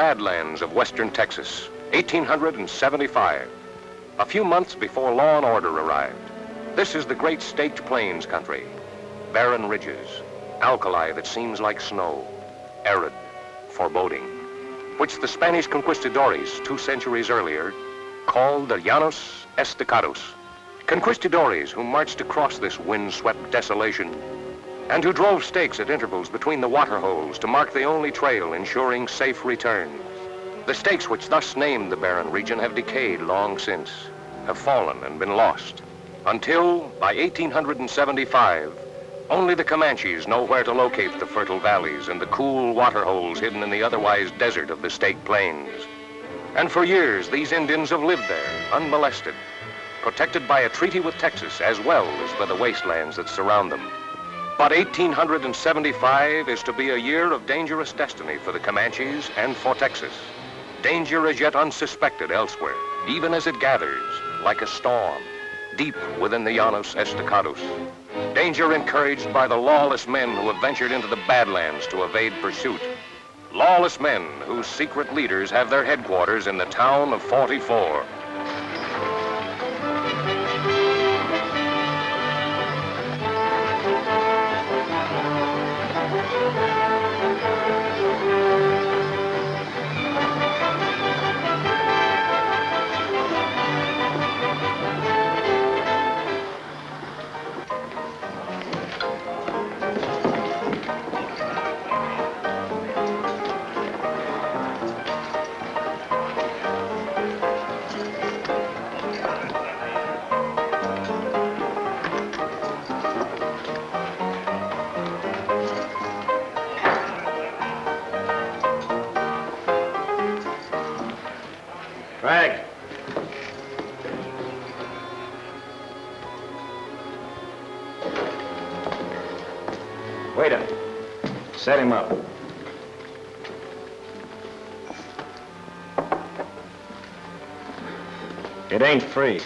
Badlands of western Texas, 1875, a few months before law and order arrived. This is the great staked plains country, barren ridges, alkali that seems like snow, arid, foreboding, which the Spanish conquistadores 2 centuries earlier called the Llanos Estacados. Conquistadores who marched across this wind-swept desolation and who drove stakes at intervals between the waterholes to mark the only trail ensuring safe return. The stakes which thus named the barren region have decayed long since, have fallen and been lost, until, by 1875, only the Comanches know where to locate the fertile valleys and the cool waterholes hidden in the otherwise desert of the staked plains. And for years, these Indians have lived there, unmolested, protected by a treaty with Texas as well as by the wastelands that surround them. But 1875 is to be a year of dangerous destiny for the Comanches and for Texas. Danger as yet unsuspected elsewhere, even as it gathers, like a storm, deep within the Llanos Estacados. Danger encouraged by the lawless men who have ventured into the Badlands to evade pursuit. Lawless men whose secret leaders have their headquarters in the town of 44. Frank. Waiter, set him up. It ain't free.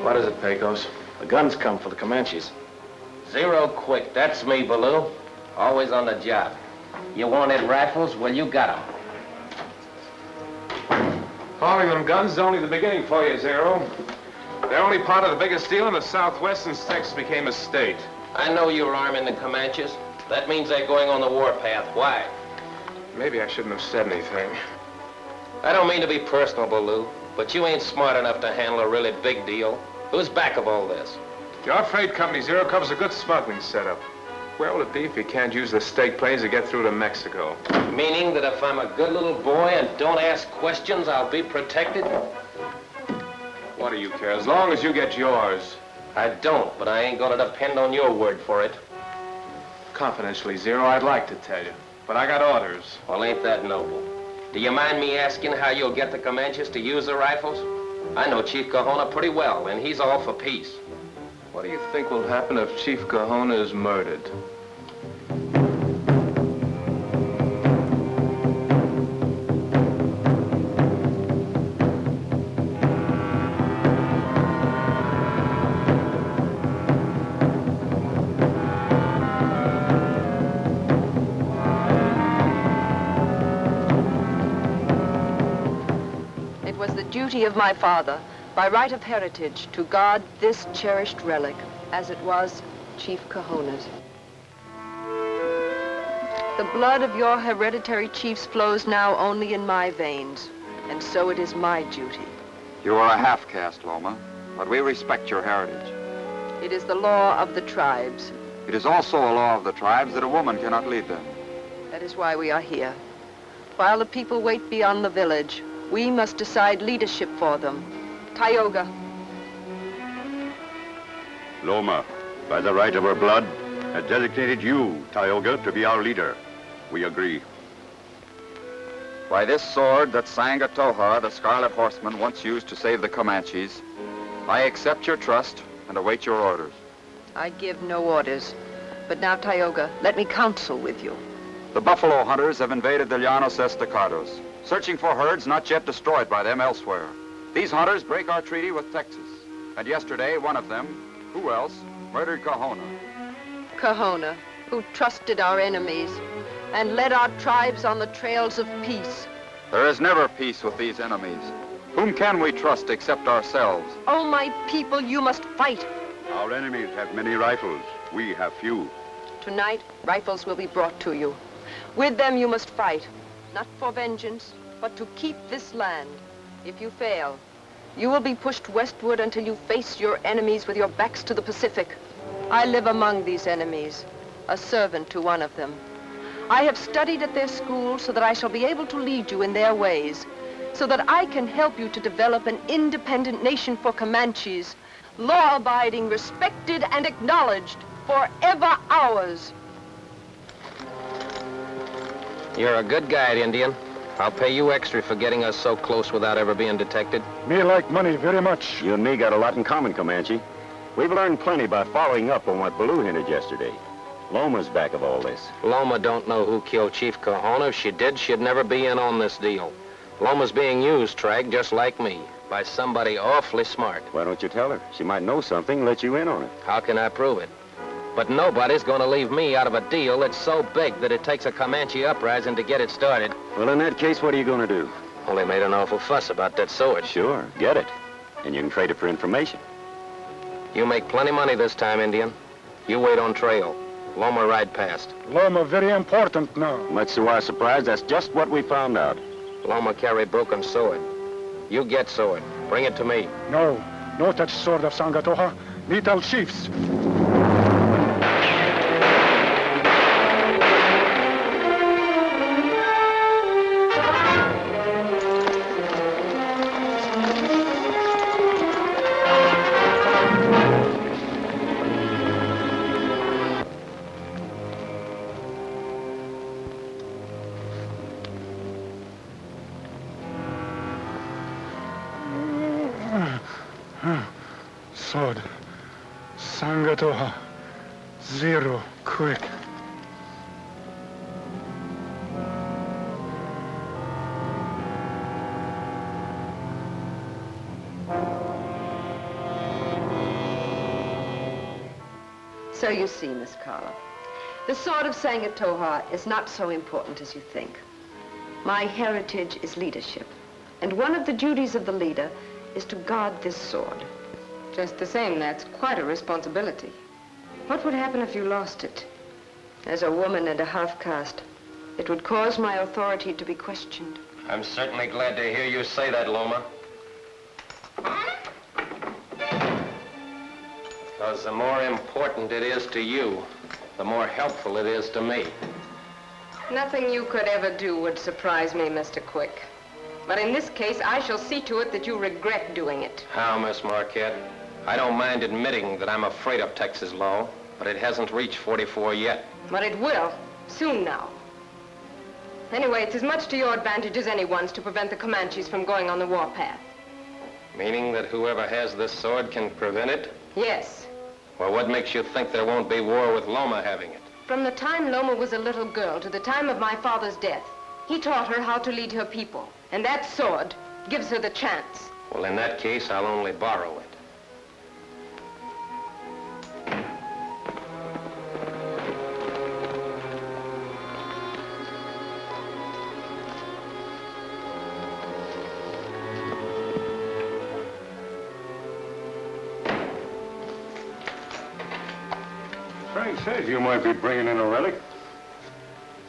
What is it, Pecos? The guns come for the Comanches. Zero quick, that's me, Baloo. Always on the job. You wanted rifles? Well, you got 'em. Calling them guns is only the beginning for you, Zero. They're only part of the biggest deal in the Southwest since Texas became a state. I know you're arming the Comanches. That means they're going on the warpath. Why? Maybe I shouldn't have said anything. I don't mean to be personal, Baloo, but you ain't smart enough to handle a really big deal. Who's back of all this? Your freight company, Zero, covers a good smuggling setup. Where will it be if you can't use the state planes to get through to Mexico? Meaning that if I'm a good little boy and don't ask questions, I'll be protected? What do you care, as long as you get yours? I don't, but I ain't gonna depend on your word for it. Confidentially, Zero, I'd like to tell you, but I got orders. Well, ain't that noble? Do you mind me asking how you'll get the Comanches to use the rifles? I know Chief Kahona pretty well, and he's all for peace. What do you think will happen if Chief Kahona is murdered? It was the duty of my father, by right of heritage, to guard this cherished relic, as it was Chief Kahona's. The blood of your hereditary chiefs flows now only in my veins, and so it is my duty. You are a half-caste, Loma, but we respect your heritage. It is the law of the tribes. It is also a law of the tribes that a woman cannot lead them. That is why we are here. While the people wait beyond the village, we must decide leadership for them. Tioga. Loma, by the right of her blood, has designated you, Tioga, to be our leader. We agree. By this sword that Sanga Toha, the Scarlet Horseman, once used to save the Comanches, I accept your trust and await your orders. I give no orders. But now, Tioga, let me counsel with you. The buffalo hunters have invaded the Llanos Estacados, searching for herds not yet destroyed by them elsewhere. These hunters break our treaty with Texas. And yesterday, one of them, who else, murdered Kahona. Kahona, who trusted our enemies and led our tribes on the trails of peace. There is never peace with these enemies. Whom can we trust except ourselves? Oh, my people, you must fight. Our enemies have many rifles. We have few. Tonight, rifles will be brought to you. With them, you must fight, not for vengeance, but to keep this land. If you fail, you will be pushed westward until you face your enemies with your backs to the Pacific. I live among these enemies, a servant to one of them. I have studied at their school so that I shall be able to lead you in their ways, so that I can help you to develop an independent nation for Comanches, law-abiding, respected, and acknowledged, forever ours. You're a good guide, Indian. I'll pay you extra for getting us so close without ever being detected. Me like money very much. You and me got a lot in common, Comanche. We've learned plenty by following up on what Baloo hinted yesterday. Loma's back of all this. Loma don't know who killed Chief Kahona. If she did, she'd never be in on this deal. Loma's being used, Trag, just like me, by somebody awfully smart. Why don't you tell her? She might know something and let you in on it. How can I prove it? But nobody's going to leave me out of a deal that's so big that it takes a Comanche uprising to get it started. Well, in that case, what are you going to do? Only made an awful fuss about that sword. Sure, get it. And you can trade it for information. You make plenty money this time, Indian. You wait on trail. Loma ride past. Loma very important now. Much to our surprise, that's just what we found out. Loma carry broken sword. You get sword. Bring it to me. No, no touch sword of Sangatoha. Me tell chiefs. Sword. Sangatoha. Zero. Quick. So you see, Miss Carla, the sword of Sangatoha is not so important as you think. My heritage is leadership, and one of the duties of the leader is to guard this sword. Just the same, that's quite a responsibility. What would happen if you lost it? As a woman and a half-caste, it would cause my authority to be questioned. I'm certainly glad to hear you say that, Loma. Because the more important it is to you, the more helpful it is to me. Nothing you could ever do would surprise me, Mr. Quick. But in this case, I shall see to it that you regret doing it. How, Miss Marquette? I don't mind admitting that I'm afraid of Texas law, but it hasn't reached 44 yet. But it will, soon now. Anyway, it's as much to your advantage as anyone's to prevent the Comanches from going on the warpath. Meaning that whoever has this sword can prevent it? Yes. Well, what makes you think there won't be war with Loma having it? From the time Loma was a little girl to the time of my father's death, he taught her how to lead her people. And that sword gives her the chance. Well, in that case, I'll only borrow it. Frank says you might be bringing in a relic.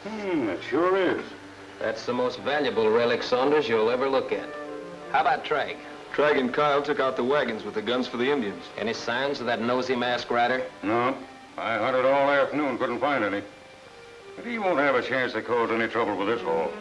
It sure is. That's the most valuable relic, Saunders, you'll ever look at. How about Trag? Trag and Kyle took out the wagons with the guns for the Indians. Any signs of that nosy masked rider? No. I hunted all afternoon, couldn't find any. But he won't have a chance to cause any trouble with this haul.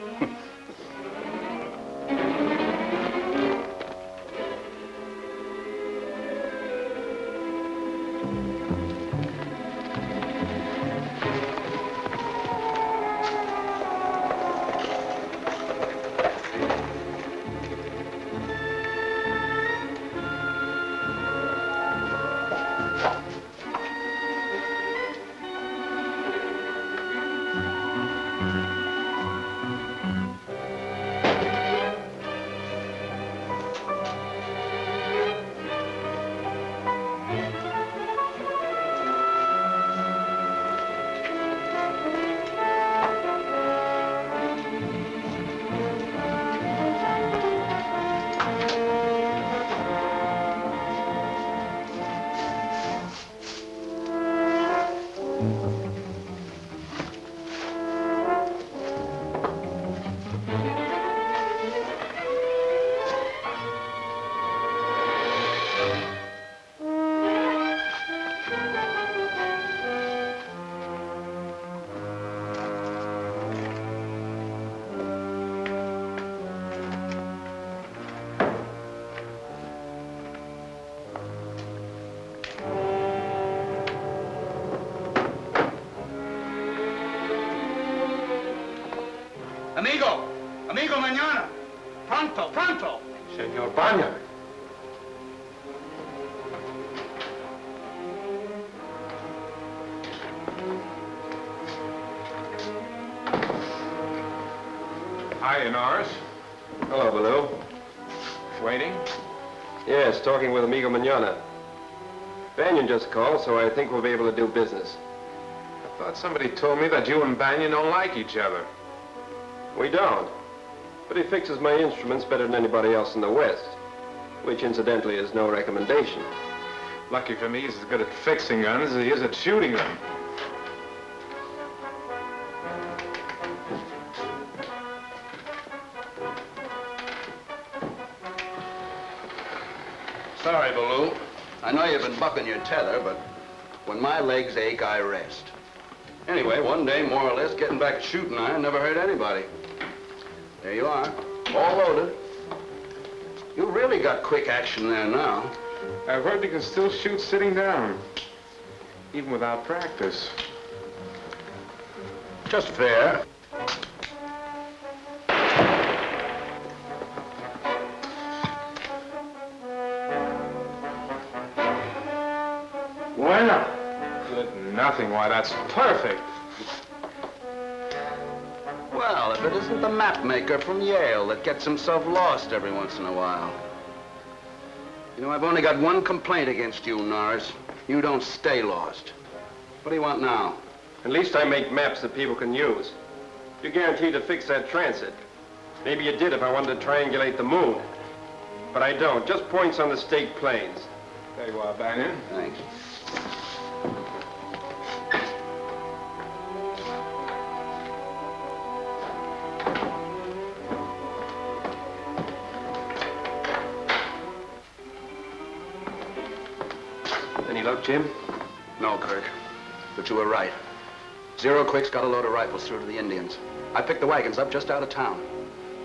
Amigo! Amigo, mañana! Pronto, pronto! Senor Banya. Hiya, Norris. Hello, Baloo. Waiting? Yes, talking with Amigo Manana. Banyan just called, so I think we'll be able to do business. I thought somebody told me that you and Banyan don't like each other. We don't. But he fixes my instruments better than anybody else in the West, which incidentally is no recommendation. Lucky for me, he's as good at fixing guns as he is at shooting them. Sorry, Baloo. I know you've been bucking your tether, but when my legs ache, I rest. Anyway, one day, more or less, getting back to shooting iron never hurt anybody. There you are, all loaded. You really got quick action there now. I've heard you can still shoot sitting down, even without practice. Just fair. Bueno. Good nothing. Why, that's perfect. Well, if it isn't the map maker from Yale that gets himself lost every once in a while. You know, I've only got one complaint against you, Norris. You don't stay lost. What do you want now? At least I make maps that people can use. You're guaranteed to fix that transit. Maybe you did if I wanted to triangulate the moon. But I don't. Just points on the staked plains. There you are, Banyan. Thanks. Any luck, Jim? No, Kirk. But you were right. Zero Quick's got a load of rifles through to the Indians. I picked the wagons up just out of town.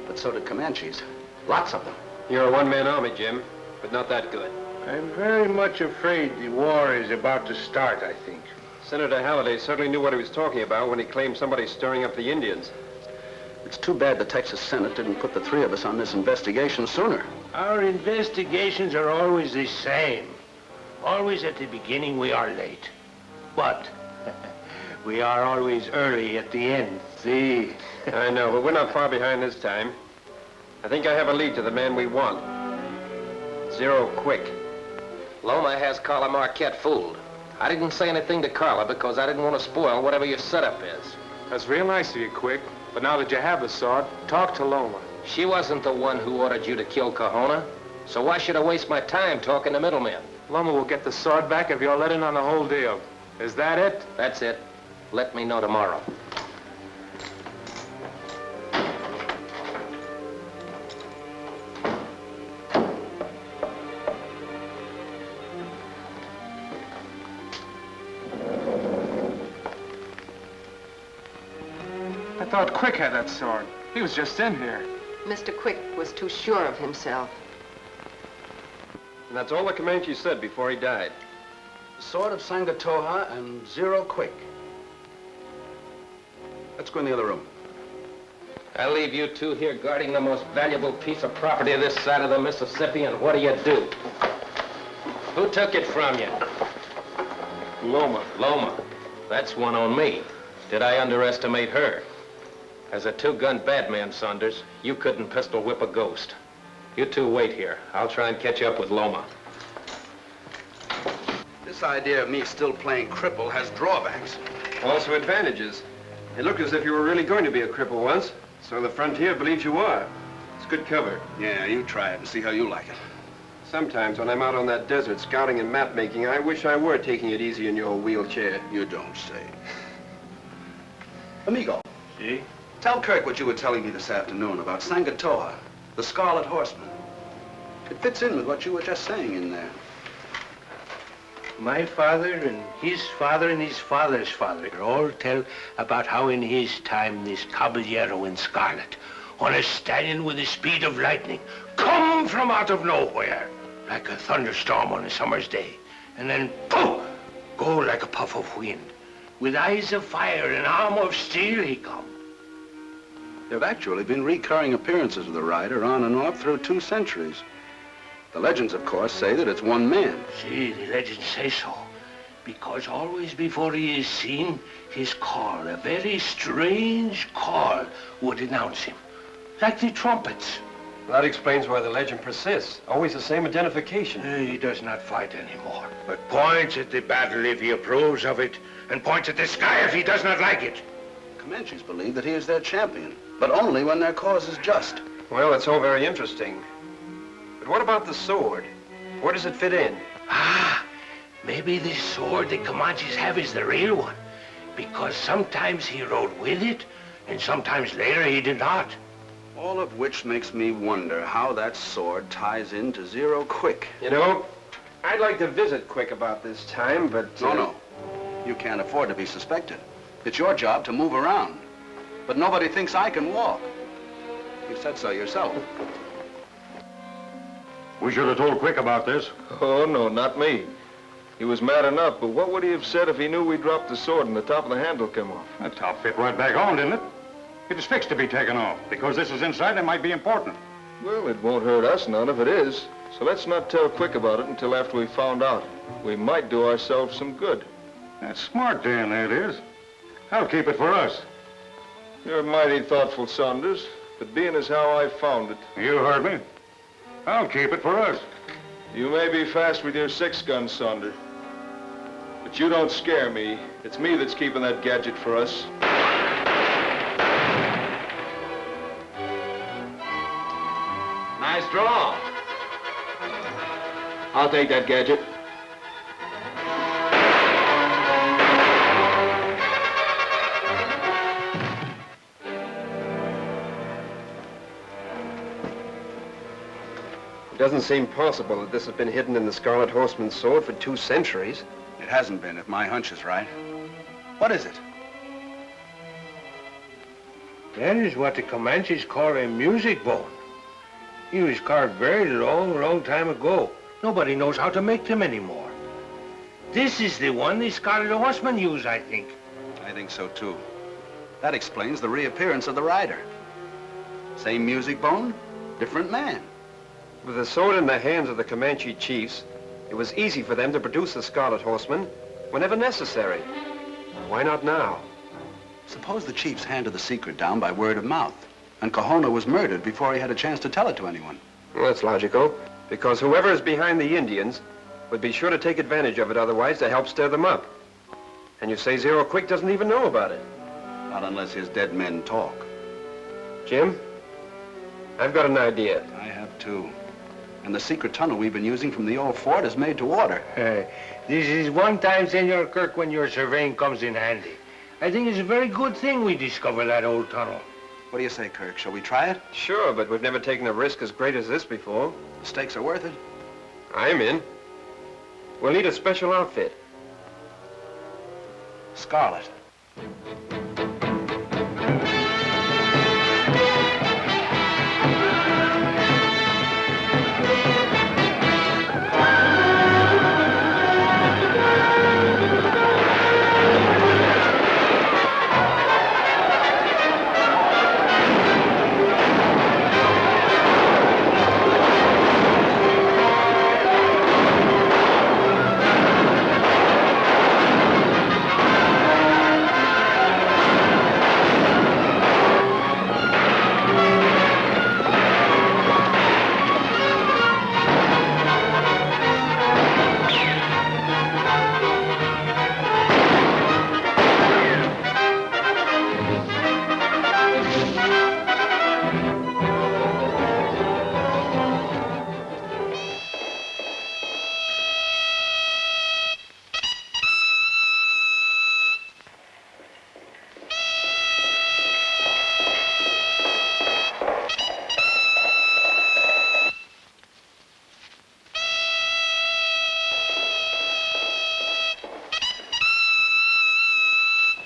But so did Comanches. Lots of them. You're a one-man army, Jim, but not that good. I'm very much afraid the war is about to start, I think. Senator Halliday certainly knew what he was talking about when he claimed somebody's stirring up the Indians. It's too bad the Texas Senate didn't put the three of us on this investigation sooner. Our investigations are always the same. Always at the beginning we are late. But we are always early at the end. See? I know, but we're not far behind this time. I think I have a lead to the man we want. Zero Quick. Loma has Carla Marquette fooled. I didn't say anything to Carla because I didn't want to spoil whatever your setup is. That's real nice of you, Quick. But now that you have the sword, talk to Loma. She wasn't the one who ordered you to kill Kahona. So why should I waste my time talking to middlemen? Loma will get the sword back if you'll let in on the whole deal. Is that it? That's it. Let me know tomorrow. I thought Quick had that sword. He was just in here. Mr. Quick was too sure of himself. And that's all the Comanche said before he died. The sword of Sangatoha and Zero Quick. Let's go in the other room. I'll leave you two here guarding the most valuable piece of property this side of the Mississippi, and what do you do? Who took it from you? Loma. Loma. That's one on me. Did I underestimate her? As a two-gun bad man, Saunders, you couldn't pistol whip a ghost. You two wait here. I'll try and catch up with Loma. This idea of me still playing cripple has drawbacks. Also advantages. It looked as if you were really going to be a cripple once, so the frontier believes you are. It's good cover. Yeah, you try it and see how you like it. Sometimes when I'm out on that desert scouting and map making, I wish I were taking it easy in your wheelchair. You don't say. Amigo. See? Tell Kirk what you were telling me this afternoon about Sangatoha, the Scarlet Horseman. It fits in with what you were just saying in there. My father and his father's father all tell about how in his time this caballero in scarlet, on a stallion with the speed of lightning, come from out of nowhere, like a thunderstorm on a summer's day, and then, poof, go like a puff of wind. With eyes of fire and arm of steel he come. There have actually been recurring appearances of the rider on and off through 2 centuries. The legends, of course, say that it's one man. See, the legends say so. Because always before he is seen, his call, a very strange call, would announce him. Like the trumpets. That explains why the legend persists. Always the same identification. He does not fight anymore, but points at the battle if he approves of it, and points at the sky if he does not like it. Comanches believe that he is their champion, but only when their cause is just. Well, that's all very interesting. But what about the sword? Where does it fit in? Ah, maybe the sword the Comanches have is the real one, because sometimes he rode with it, and sometimes later he did not. All of which makes me wonder how that sword ties into Zero Quick. You know, I'd like to visit Quick about this time, but... No. You can't afford to be suspected. It's your job to move around. But nobody thinks I can walk. You said so yourself. We should have told Quick about this. Oh, no, not me. He was mad enough, but what would he have said if he knew we dropped the sword and the top of the handle came off? The top fit right back on, didn't it? It is fixed to be taken off. Because this is inside, it might be important. Well, it won't hurt us none if it is. So let's not tell Quick about it until after we found out. We might do ourselves some good. That's smart, Dan, that is. I'll keep it for us. You're mighty thoughtful, Saunders, but being as how I found it... You heard me. I'll keep it for us. You may be fast with your 6-gun, Saunders, but you don't scare me. It's me that's keeping that gadget for us. Nice draw. I'll take that gadget. It doesn't seem possible that this has been hidden in the Scarlet Horseman's sword for 2 centuries. It hasn't been, if my hunch is right. What is it? That is what the Comanches call a music bone. He was carved very long time ago. Nobody knows how to make them anymore. This is the one the Scarlet Horseman used, I think. I think so, too. That explains the reappearance of the rider. Same music bone, different man. With the sword in the hands of the Comanche chiefs, it was easy for them to produce the Scarlet Horseman whenever necessary. Why not now? Suppose the chiefs handed the secret down by word of mouth, and Kahona was murdered before he had a chance to tell it to anyone. Well, that's logical, because whoever is behind the Indians would be sure to take advantage of it otherwise to help stir them up. And you say Zero Quick doesn't even know about it. Not unless his dead men talk. Jim, I've got an idea. I have, too. And the secret tunnel we've been using from the old fort is made to order. This is one time, Senor Kirk, when your surveying comes in handy. I think it's a very good thing we discovered that old tunnel. What do you say, Kirk? Shall we try it? Sure, but we've never taken a risk as great as this before. The stakes are worth it. I'm in. We'll need a special outfit. Scarlet.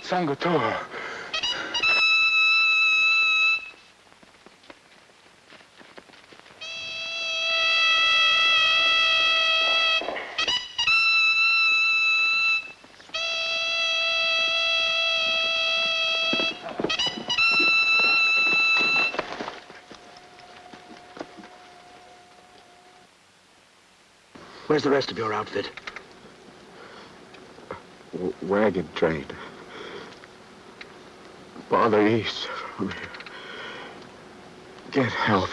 Sangatoa. Where's the rest of your outfit? Wagon train. Farther east from here. Get help.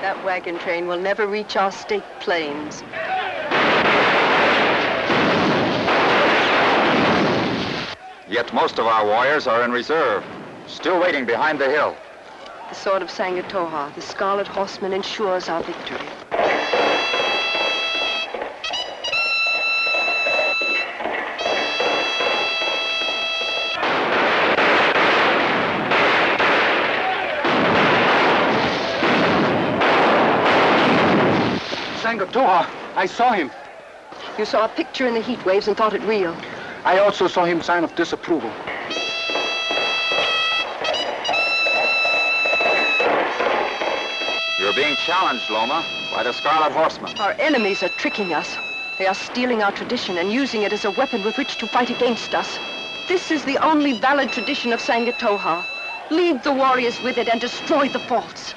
That wagon train will never reach our state plains. Yet most of our warriors are in reserve, still waiting behind the hill. The sword of Sangatoha, the Scarlet Horseman, ensures our victory. Sangatoha! I saw him. You saw a picture in the heat waves and thought it real. I also saw him sign of disapproval. You're being challenged, Loma, by the Scarlet Horseman. Our enemies are tricking us. They are stealing our tradition and using it as a weapon with which to fight against us. This is the only valid tradition of Sangatoha. Lead the warriors with it and destroy the false.